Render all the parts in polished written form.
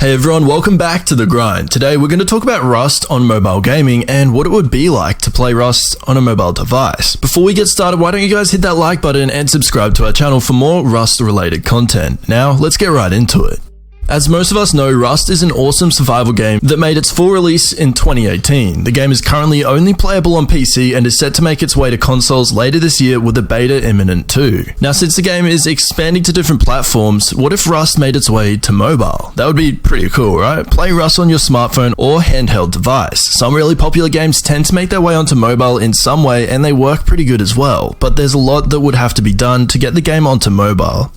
Hey everyone, welcome back to The Grind. Today we're going to talk about Rust on mobile gaming and what it would be like to play Rust on a mobile device. Before we get started, why don't you guys hit that like button and subscribe to our channel for more Rust related content. Now, let's get right into it. As most of us know, Rust is an awesome survival game that made its full release in 2018. The game is currently only playable on PC and is set to make its way to consoles later this year with a beta imminent too. Now, since the game is expanding to different platforms, what if Rust made its way to mobile? That would be pretty cool, right? Play Rust on your smartphone or handheld device. Some really popular games tend to make their way onto mobile in some way and they work pretty good as well, but there's a lot that would have to be done to get the game onto mobile.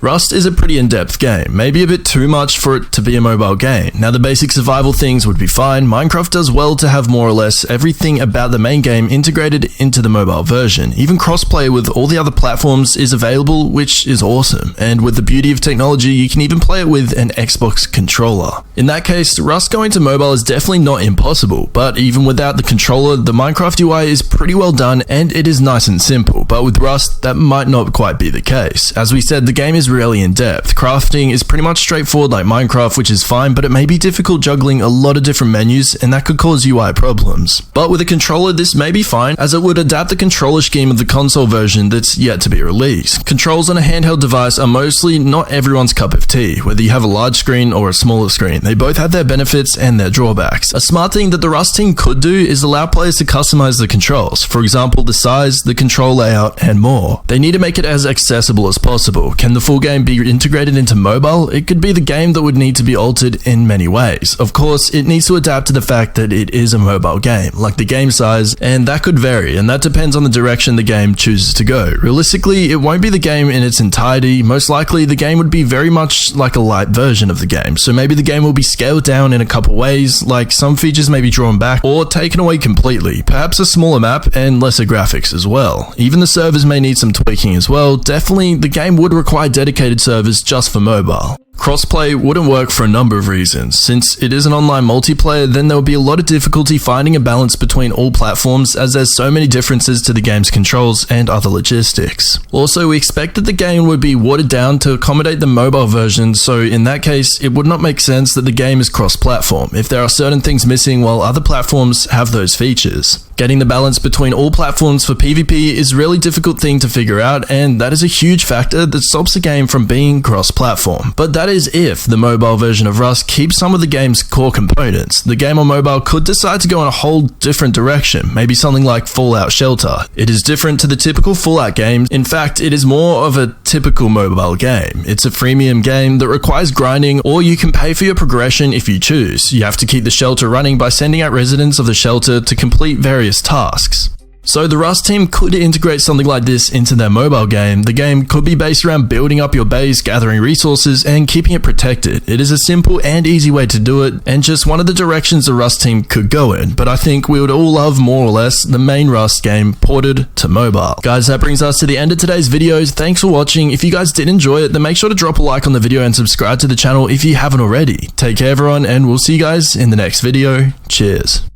Rust is a pretty in-depth game, maybe a bit too much for it to be a mobile game. Now, the basic survival things would be fine. Minecraft does well to have more or less everything about the main game integrated into the mobile version. Even crossplay with all the other platforms is available, which is awesome. And with the beauty of technology, you can even play it with an Xbox controller. In that case, Rust going to mobile is definitely not impossible, but even without the controller, the Minecraft UI is pretty well done and it is nice and simple. But with Rust, that might not quite be the case. As we said, the game is really in depth. Crafting is pretty much straightforward like Minecraft, which is fine, but it may be difficult juggling a lot of different menus and that could cause UI problems. But with a controller, this may be fine as it would adapt the controller scheme of the console version that's yet to be released. Controls on a handheld device are mostly not everyone's cup of tea, whether you have a large screen or a smaller screen. They both have their benefits and their drawbacks. A smart thing that the Rust team could do is allow players to customize the controls. For example, the size, the control layout, and more. They need to make it as accessible as possible. Can the full game be integrated into mobile? It could be the game that would need to be altered in many ways. Of course, it needs to adapt to the fact that it is a mobile game, like the game size, and that could vary, and that depends on the direction the game chooses to go. Realistically, it won't be the game in its entirety. Most likely, the game would be very much like a light version of the game, so maybe the game will be scaled down in a couple ways, like some features may be drawn back or taken away completely, perhaps a smaller map and lesser graphics as well. Even the servers may need some tweaking as well. Definitely, the game would require dedicated servers just for mobile. Crossplay wouldn't work for a number of reasons. Since it is an online multiplayer, then there would be a lot of difficulty finding a balance between all platforms as there's so many differences to the game's controls and other logistics. Also, we expect that the game would be watered down to accommodate the mobile version, so in that case, it would not make sense that the game is cross-platform if there are certain things missing while other platforms have those features. Getting the balance between all platforms for PvP is a really difficult thing to figure out, and that is a huge factor that stops the game from being cross-platform. But that is if the mobile version of Rust keeps some of the game's core components. The game on mobile could decide to go in a whole different direction, maybe something like Fallout Shelter. It is different to the typical Fallout game. In fact, it is more of a typical mobile game. It's a freemium game that requires grinding, or you can pay for your progression if you choose. You have to keep the shelter running by sending out residents of the shelter to complete various tasks. So the Rust team could integrate something like this into their mobile game. The game could be based around building up your base, gathering resources, and keeping it protected. It is a simple and easy way to do it, and just one of the directions the Rust team could go in. But I think we would all love more or less the main Rust game ported to mobile. Guys, that brings us to the end of today's videos. Thanks for watching. If you guys did enjoy it, then make sure to drop a like on the video and subscribe to the channel if you haven't already. Take care everyone, and we'll see you guys in the next video. Cheers.